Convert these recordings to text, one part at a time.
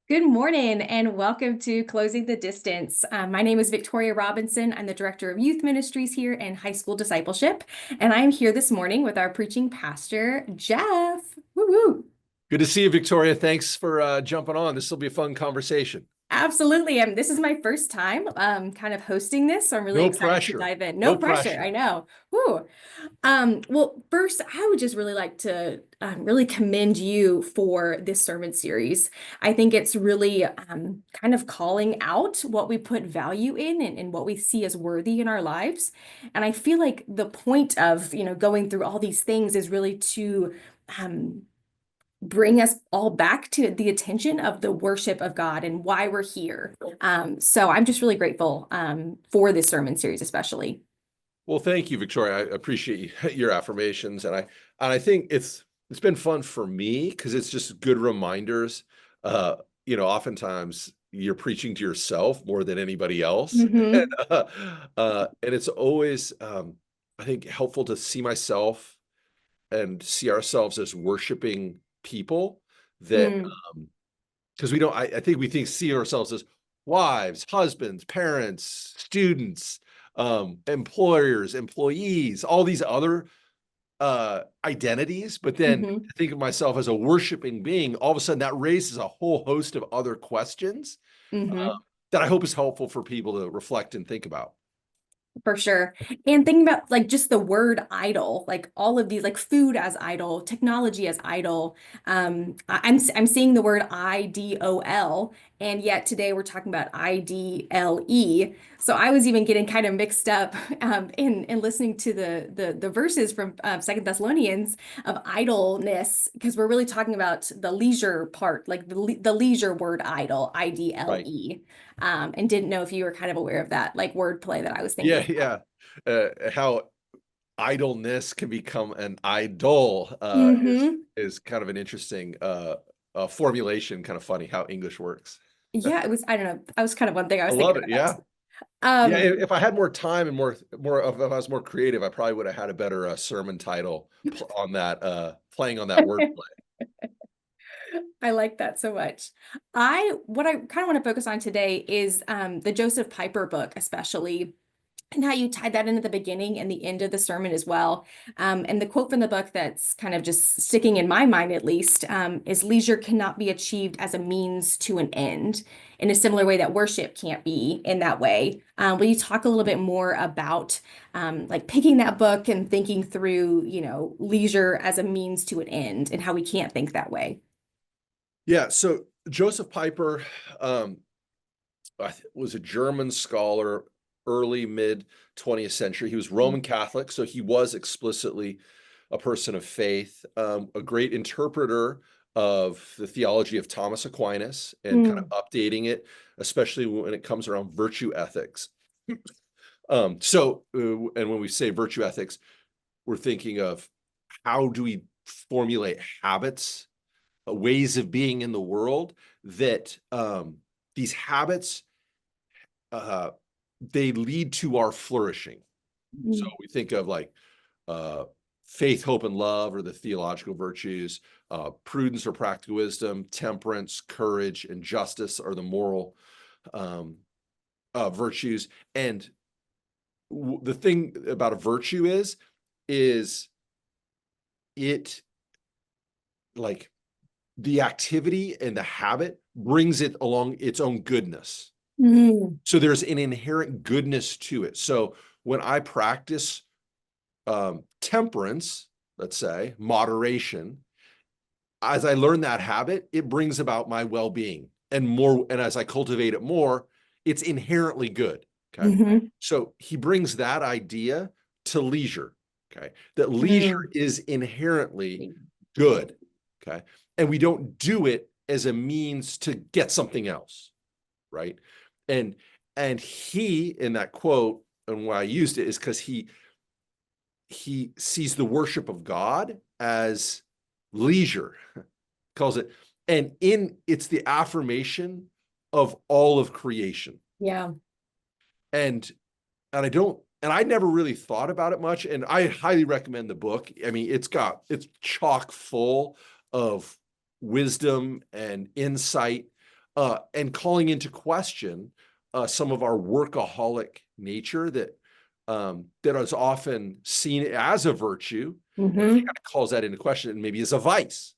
Good morning and welcome to Closing the Distance. My name is Victoria Robinson. I'm the Director of Youth Ministries here and High School Discipleship. And I'm here this morning with our preaching pastor, Jeff. Woo woo. Good to see you, Victoria. Thanks for jumping on. This will be a fun conversation. Absolutely. This is my first time kind of hosting this, so I'm really No excited to pressure. dive in. No No pressure, pressure. I know. Woo. Well, first, I would just really like to really commend you for this sermon series. I think it's really kind of calling out what we put value in and what we see as worthy in our lives. And I feel like the point of, going through all these things is really to um, bring us all back to the attention of the worship of God and why we're here. So I'm just really grateful for this sermon series, especially. Well, thank you, Victoria. I appreciate your affirmations, and I think it's been fun for me because it's just good reminders. Uh, oftentimes you're preaching to yourself more than anybody else, and, Hmm. and it's always I think helpful to see myself and see ourselves as worshiping people that Mm. because we don't I think we see ourselves as wives, husbands, parents, students, employers, employees, all these other identities, but then Hmm. to think of myself as a worshiping being, all of a sudden that raises a whole host of other questions uh, Hmm. that I hope is helpful for people to reflect and think about. For sure. And thinking about like just the word idol, like all of these, like food as idol, technology as idol. I'm seeing the word IDOL, and yet today we're talking about IDLE. So I was even getting kind of mixed up in listening to the verses from Second Thessalonians of idleness, because we're really talking about the leisure part, like the leisure word idol, Right. IDLE. And didn't know if you were kind of aware of that, like wordplay that I was Yeah, thinking. yeah. How idleness can become an idol Hmm. is kind of an interesting formulation. Kind of funny how English works. Yeah, it was, I don't know. That was kind of one thing I I was thinking love it. about. Yeah, yeah. Um, If I had more time and more, if I was more creative, I probably would have had a better sermon title on that, playing on that wordplay. I like that so much. What I kind of want to focus on today is the Joseph Piper book, especially, and how you tied that in at the beginning and the end of the sermon as well. And the quote from the book that's kind of just sticking in my mind, at least, is leisure cannot be achieved as a means to an end in a similar way that worship can't be in that way. Will you talk a little bit more about like picking that book and thinking through, leisure as a means to an end and how we can't think that way? Yeah. So Joseph Piper um, was a German scholar, early mid 20th century. He was Roman Catholic, so he was explicitly a person of faith, a great interpreter of the theology of Thomas Aquinas and kind Mm. of updating it, especially when it comes around virtue ethics. And when we say virtue ethics, we're thinking of how do we formulate habits, ways of being in the world that these habits uh, they lead to our flourishing. So Mm. we think of like uh, faith, hope, and love are the theological virtues. Prudence or practical wisdom, temperance, courage, and justice are the moral um, virtues. And the thing about a virtue is it like the activity and the habit brings it along its own goodness. Mm. So there's an inherent goodness to it. So when I practice temperance, let's say moderation, as I learn that habit, it brings about my well-being and more. And as I cultivate it more, it's inherently good. Okay. Hmm. So he brings that idea to leisure. Okay. That leisure Mm. is inherently good. Okay. And we don't do it as a means to get something else. Right. And he in that quote, and why I used it is because he sees the worship of God as leisure, calls it, and in it's the affirmation of all of creation. Yeah. And I don't and I never really thought about it much. And I highly recommend the book. I mean, it's chock full of wisdom and insight. and calling into question some of our workaholic nature that is often seen as a virtue, and he Mm-hmm. kind of calls that into question and maybe as a vice.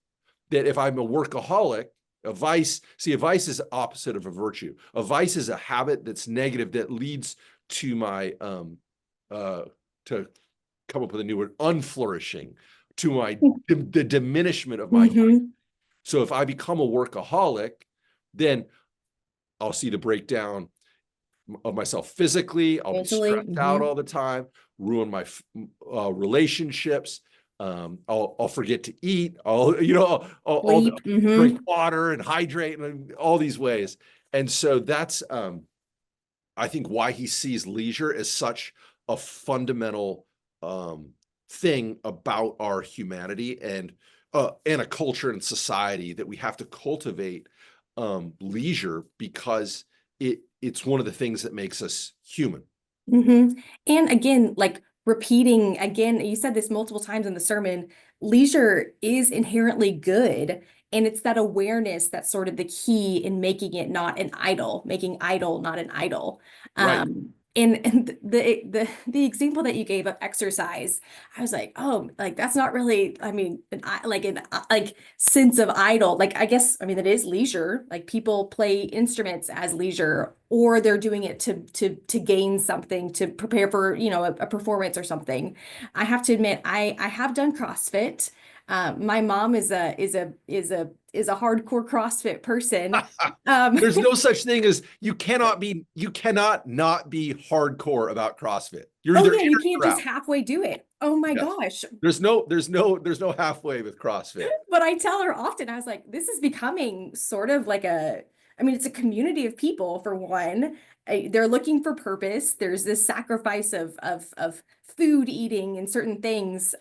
That if I'm a workaholic, a vice is the opposite of a virtue. A vice is a habit that's negative that leads to my to come up with a new word, unflourishing, to my the diminishment of my. Mm-hmm. So if I become a workaholic, then I'll see the breakdown of myself physically. I'll be Mentally. stressed out Mm-hmm. all the time, ruin my relationships. I'll forget to eat. I'll Sleep. drink Mm-hmm. water and hydrate and all these ways. And so that's I think why he sees leisure as such a fundamental thing about our humanity and a culture and society, that we have to cultivate leisure because it's one of the things that makes us human. Mm-hmm. And again, like repeating again, you said this multiple times in the sermon, leisure is inherently good. And it's that awareness that's sort of the key in making it not an idol, making idol not an idol. Right. And the example that you gave of exercise, I was like, oh, like that's not really, I mean, an like sense of idle. Like I guess, I mean, it is leisure. Like people play instruments as leisure, or they're doing it to gain something, to prepare for, a performance or something. I have to admit, I have done CrossFit. My mom is a hardcore CrossFit person. There's no such thing as you cannot not be hardcore about CrossFit. You're Oh either yeah, in you or can't you're just out. halfway do it. Oh my Yes. gosh. There's no halfway with CrossFit. But I tell her often, I was like, this is becoming sort of like I mean, it's a community of people for one. They're looking for purpose. There's this sacrifice of food eating and certain things.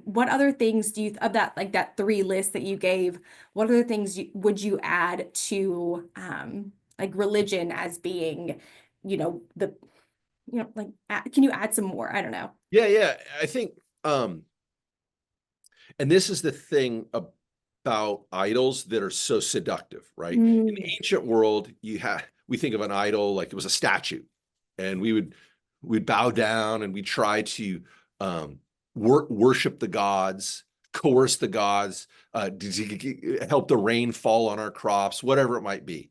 What other things do you of that like that three list that you gave? What other things would you add to like religion as being, the like can you add some more? I don't know. Yeah. I think and this is the thing about idols that are so seductive, right? In the Mm, ancient world, we think of an idol like it was a statue, and we'd bow down and we try to worship the gods, coerce the gods, to help the rain fall on our crops, whatever it might be.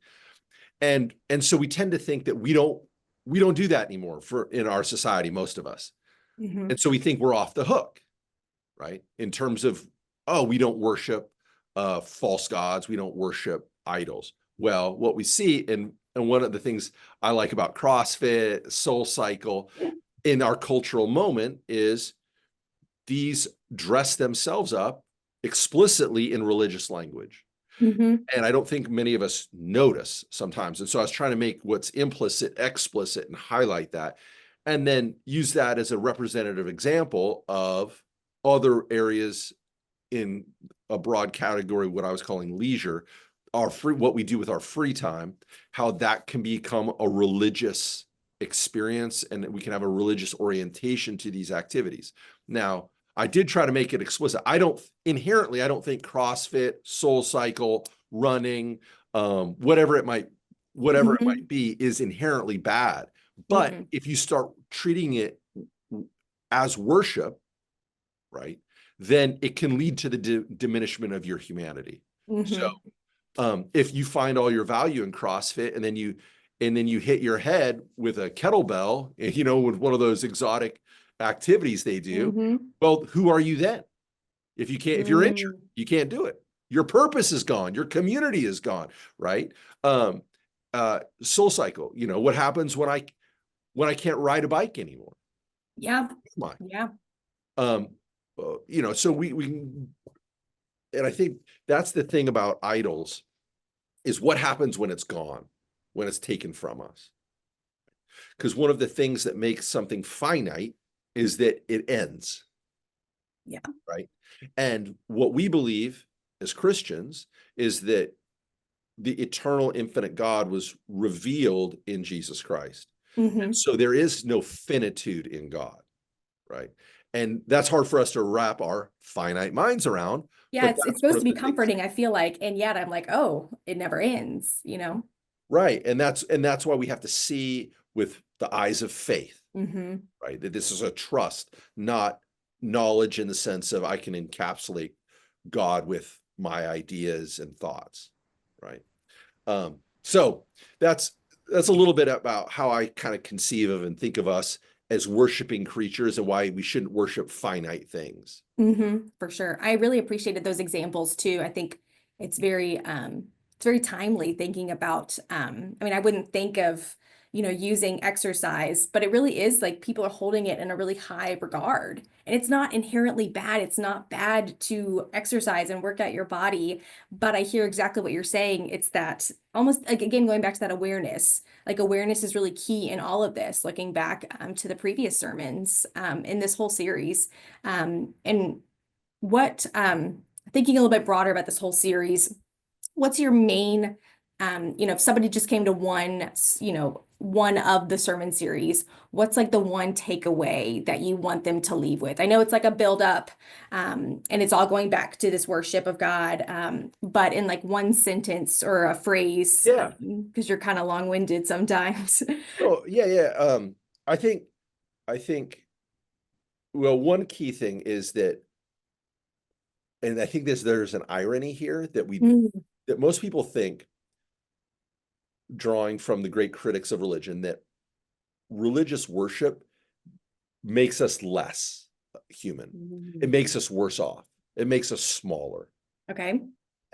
And so we tend to think that we don't do that anymore in our society, most of us. mhm, And so we think we're off the hook, right? In terms of, oh, we don't worship false gods, we don't worship idols. Well, what we see, and one of the things I like about CrossFit, Soul Cycle, in our cultural moment is these dress themselves up explicitly in religious language. mhm, And I don't think many of us notice sometimes. And so I was trying to make what's implicit explicit and highlight that, and then use that as a representative example of other areas in a broad category, what I was calling leisure, what we do with our free time, how that can become a religious experience and we can have a religious orientation to these activities. Now, I did try to make it explicit. I don't think CrossFit, Soul Cycle, running, whatever it might mhm, be, is inherently bad. But mhm, if you start treating it as worship, right, then it can lead to the diminishment of your humanity. So mhm, if you find all your value in CrossFit and then you hit your head with a kettlebell, with one of those exotic activities they do, mhm, well, who are you then? If you're injured, mm. you can't do it. Your purpose is gone. Your community is gone, right? Soul Cycle, what happens when I can't ride a bike anymore? Yeah, Come on. yeah. Um, so and I think that's the thing about idols, is what happens when it's gone, when it's taken from us. Because one of the things that makes something finite is that it ends, Yeah. right? And what we believe as Christians is that the eternal, infinite God was revealed in Jesus Christ. And Hmm. so there is no finitude in God, right? And that's hard for us to wrap our finite minds around, Yeah, but it's that's supposed one to of be the things. comforting, I feel like, and yet I'm like, oh, it never ends, Right. And that's why we have to see with the eyes of faith, Mm-hmm. right? That this is a trust, not knowledge in the sense of I can encapsulate God with my ideas and thoughts, right? So that's a little bit about how I kind of conceive of and think of us as worshiping creatures and why we shouldn't worship finite things. Mm-hmm, for sure. I really appreciated those examples too. I think it's it's very timely thinking about I mean, I wouldn't think of, using exercise, but it really is like people are holding it in a really high regard. And it's not inherently bad. It's not bad to exercise and work out your body, but I hear exactly what you're saying. It's that almost like again going back to that awareness. Like awareness is really key in all of this, looking back to the previous sermons in this whole series. And what, thinking a little bit broader about this whole series, what's your main, if somebody just came to one of the sermon series, what's like the one takeaway that you want them to leave with? I know it's like a build up, and it's all going back to this worship of God, but in like one sentence or a phrase, Yeah. because you're kind of long-winded sometimes. Oh, yeah, yeah. I think, I think, well, one key thing is that, and I think there's an irony here Mm, that most people think, drawing from the great critics of religion, that religious worship makes us less human. It makes us worse off. It makes us smaller. okay.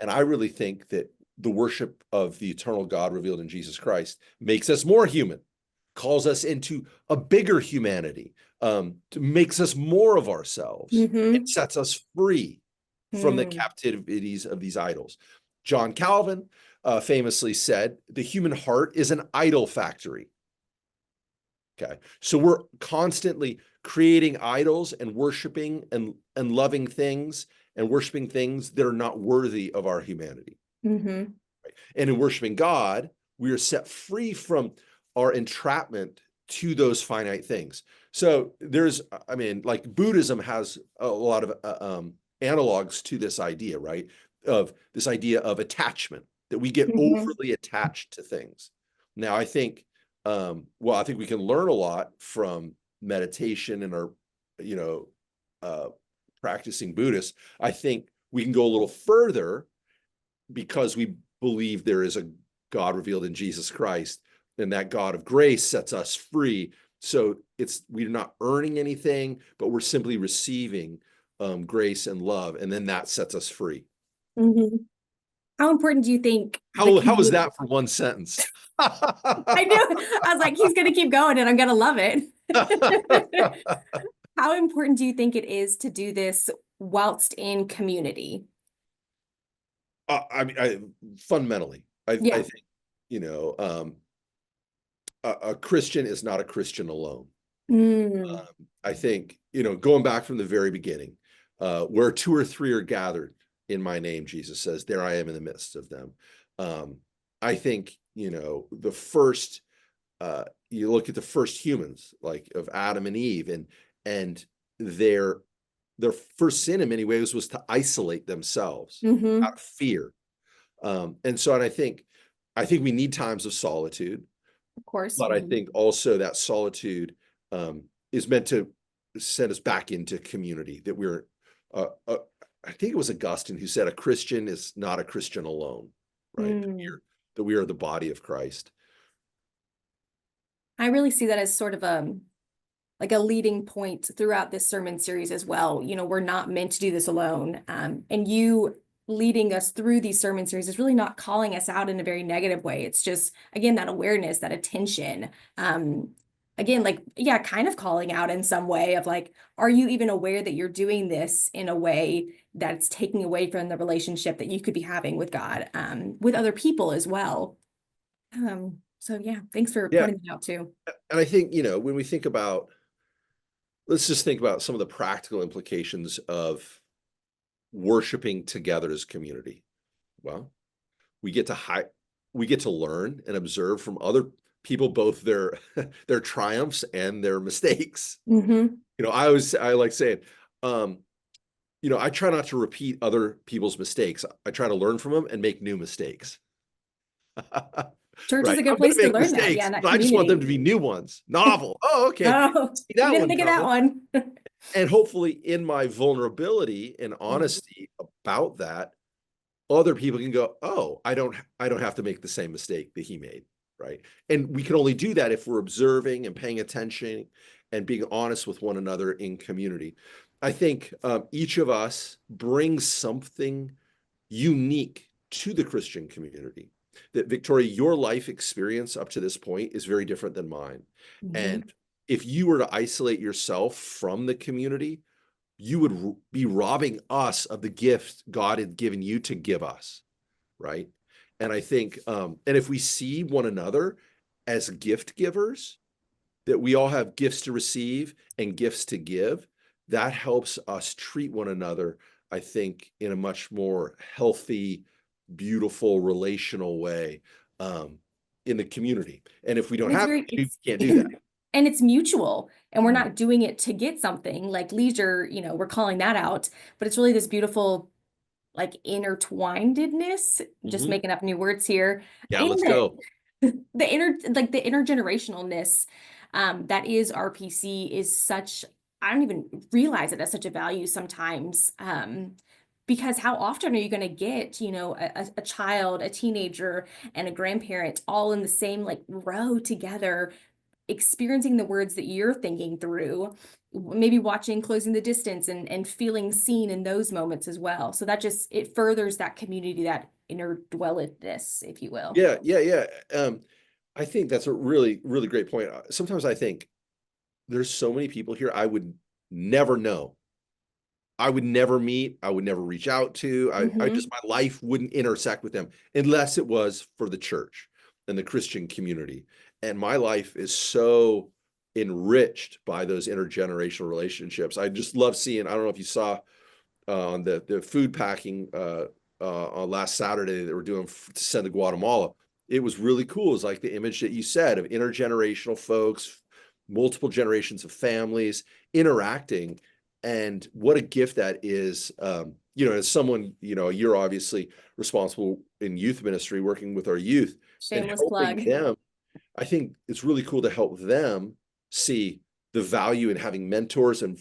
And I really think that the worship of the eternal God revealed in Jesus Christ makes us more human, calls us into a bigger humanity, makes us more of ourselves. It Mm-hmm. sets us free from the Mm, captivities of these idols. John Calvin famously said, the human heart is an idol factory. Okay. So we're constantly creating idols and worshiping and loving things and worshiping things that are not worthy of our humanity. mm-hmm. And in worshiping God, we are set free from our entrapment to those finite things. So there's, I mean, like Buddhism has a lot of analogs to this idea, right? Of this idea of attachment, that we get Mm-hmm. overly attached to things. Now, I think, well, I think we can learn a lot from meditation and our, you know, uh, practicing Buddhists. I think we can go a little further because we believe there is a God revealed in Jesus Christ, and that God of grace sets us free. So we're not earning anything, but we're simply receiving grace and love, and then that sets us free. Mm-hmm. How important do you think the How is community? that for one sentence? I knew. I was like, he's going to keep going and I'm going to love it. How important do you think it is to do this whilst in community? I mean, fundamentally, I Yeah. think, a Christian is not a Christian alone. Mm, I think, going back from the very beginning, where two or three are gathered in my name, Jesus says, there I am in the midst of them. I think, the first, you look at the first humans, like of Adam and Eve, and their their first sin in many ways was to isolate themselves out hmm. of fear. And I think we need times of solitude, Of course. but I Mhm. think also that solitude is meant to send us back into community. That uh, uh, I think it was Augustine who said, "A Christian is not a Christian alone," right? Mm. That we are the body of Christ. I really see that as sort of like a leading point throughout this sermon series as well. We're not meant to do this alone. And you leading us through these sermon series is really not calling us out in a very negative way. It's just, again, that awareness, that attention. Um, Again, like, yeah, kind of calling out in some way of like, are you even aware that you're doing this in a way that's taking away from the relationship that you could be having with God, with other people as well? So yeah, thanks for Yeah, pointing that out too. and I think when we think about, let's just think about some of the practical implications of worshiping together as community. Well, we get to we get to learn and observe from other people both their their triumphs and their mistakes. Hmm. I like saying, um, I try not to repeat other people's mistakes. I try to learn from them and make new mistakes. Church is right? a good I'm going place to to make learn that. Yeah, mistakes, in that but I just want them community. to be new ones, novel. Oh, okay. Oh, See you that didn't one think of that coming. one. And hopefully in my vulnerability and Mhm. honesty about that, other people can go, oh, I don't have to make the same mistake that he made, right? And we can only do that if we're observing and paying attention and being honest with one another in community. I think each of us brings something unique to the Christian community. That Victoria, your life experience up to this point is very different than mine. And Mhm. if you were to isolate yourself from the community, you would be robbing us of the gift God had given you to give us, right? And I think, and if we see one another as gift givers, that we all have gifts to receive and gifts to give, that helps us treat one another, I think, in a much more healthy, beautiful, relational way in the community. And if we don't And it's have, very, we it's, can't do that. and it's mutual, and we're Mhm. not doing it to get something like leisure, we're calling that out, but it's really this beautiful, like intertwinedness, just Mhm. making up new words here, Yeah, and let's go. the intergenerationalness, that is RPC is such, I don't even realize it as such a value sometimes. Because how often are you going to get, a child, a teenager, and a grandparent all in the same like row together, experiencing the words that you're thinking through, maybe watching Closing the Distance and feeling seen in those moments as well. So that just, it furthers that community, that inner dwelledness, if you will. Yeah, yeah, yeah. I think that's a really, really great point. Sometimes I think there's so many people here I would never know. I would never meet, I would never reach out to. I just, Hmm. my life wouldn't intersect with them unless it was for the church and the Christian community. And my life is so enriched by those intergenerational relationships. I just love seeing, I don't know if you saw on the food packing on last Saturday that we're doing to send to Guatemala. It was really cool. It's like the image that you said of intergenerational folks, multiple generations of families interacting, and what a gift that is. As someone, you're obviously responsible in youth ministry, working with our youth and Shameless helping plug. them. I think it's really cool to help them see the value in having mentors and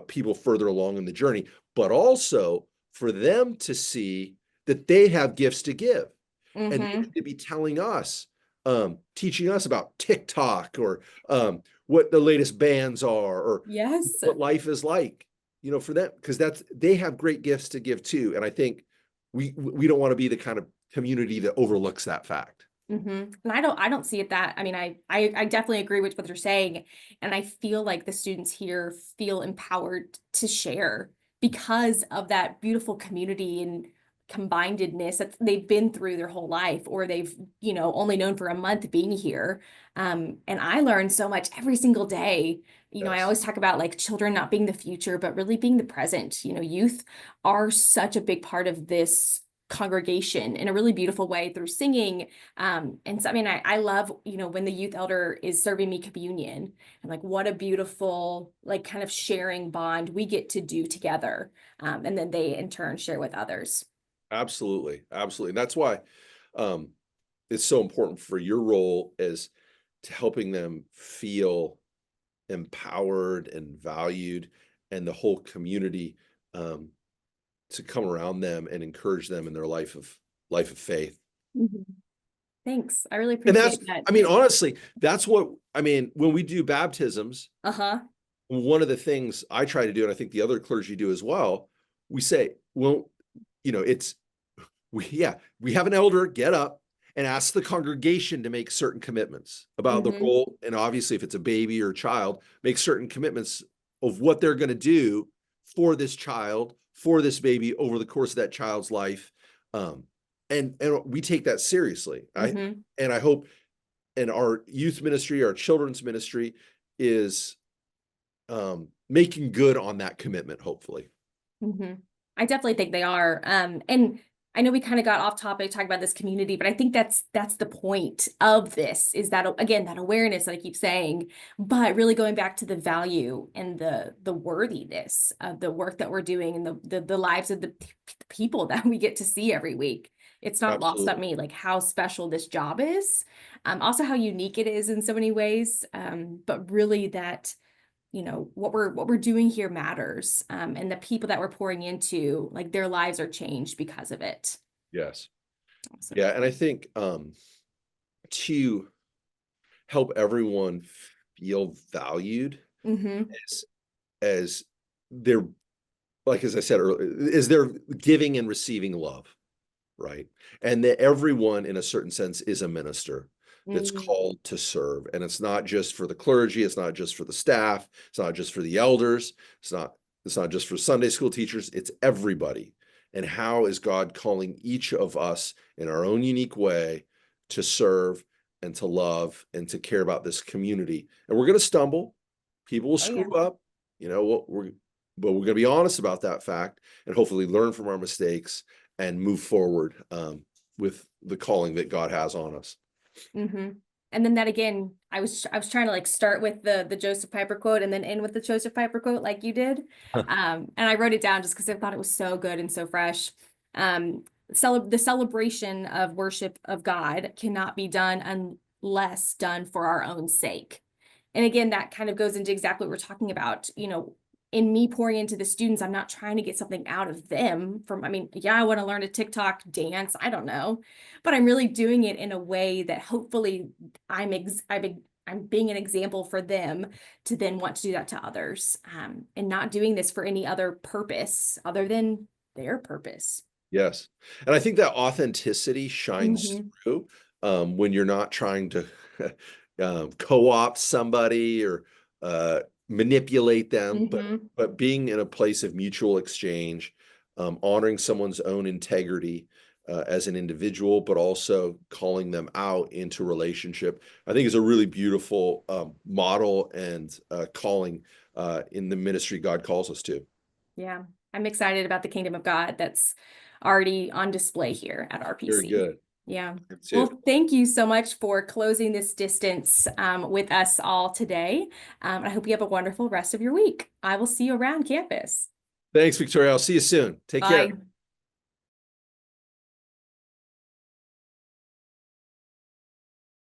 people further along in the journey, but also for them to see that they have gifts to give, and they Hmm. need to be telling us, teaching us about TikTok or what the latest bands are or Yes. what life is like, for them, because they have great gifts to give too. And I think we don't want to be the kind of community that overlooks that fact. And I don't see it that, I mean, I definitely agree with what you're saying. And I feel like the students here feel empowered to share because of that beautiful community and combinedness that they've been through their whole life, or they've, only known for a month being here. And I learn so much every single day. I Yes. always talk about like children not being the future, but really being the present. Youth are such a big part of this congregation in a really beautiful way through singing, and so, I mean, I love, when the youth elder is serving me communion, and like, what a beautiful, like, kind of sharing bond we get to do together. And then they in turn share with others. Absolutely, absolutely. And that's why um, it's so important for your role as to helping them feel empowered and valued, and the whole community um, to come around them and encourage them in their life of faith. Mhm. Thanks. I really And that's, appreciate that. I mean, honestly, that's what I mean when we do baptisms. Uh-huh. One of the things I try to do, and I think the other clergy do as well, we say, well, it's we have an elder get up and ask the congregation to make certain commitments about the Hmm. role. And obviously, if it's a baby or a child, make certain commitments of what they're going to do for this child, for this baby over the course of that child's life. Um, and we take that seriously. Hmm. And I hope, and our youth ministry, our children's ministry is making good on that commitment, hopefully. Hmm. I definitely think they are. And I know we kind of got off topic talking about this community, but I think that's the point of this, is that, again, that awareness that I keep saying, but really going back to the value and the worthiness of the work that we're doing, and the lives of the people that we get to see every week. it's not lost on Absolutely. me like how special this job is, also how unique it is in so many ways, but really that what we're doing here matters, and the people that we're pouring into, like their lives are changed because of it. Yes. Awesome. Yeah. And I think to help everyone feel valued Mm-hmm. as as they're like as I said earlier, is they're giving and receiving love, right? And that everyone in a certain sense is a minister that's Mm-hmm. called to serve. And it's not just for the clergy, it's not just for the staff, it's not just for the elders, it's not just for Sunday school teachers, it's everybody. And how is God calling each of us in our own unique way to serve and to love and to care about this community? And we're going to stumble, people will Oh screw yeah. up, but we're going to be honest about that fact and hopefully learn from our mistakes and move forward with the calling that God has on us. Mm-hmm. And then that again, I was trying to like start with the Joseph Piper quote and then end with the Joseph Piper quote like you did. And I wrote it down just because I thought it was so good and so fresh. The celebration of worship of God cannot be done unless done for our own sake. And again, that kind of goes into exactly what we're talking about. In me pouring into the students, I'm not trying to get something out of them I mean, yeah, I want to learn a TikTok dance. I don't know, but I'm really doing it in a way that hopefully I'm being an example for them to then want to do that to others, and not doing this for any other purpose other than their purpose. Yes. And I think that authenticity shines Hmm. through when you're not trying to co-opt somebody or manipulate them, Hmm. but being in a place of mutual exchange, honoring someone's own integrity as an individual, but also calling them out into relationship, I think is a really beautiful model and calling in the ministry God calls us to. Yeah, I'm excited about the kingdom of God that's already on display here at Very RPC. good. Yeah. I am too. Well, thank you so much for closing this distance, with us all today. I hope you have a wonderful rest of your week. I will see you around campus. Thanks, Victoria. I'll see you soon. Take care. Bye.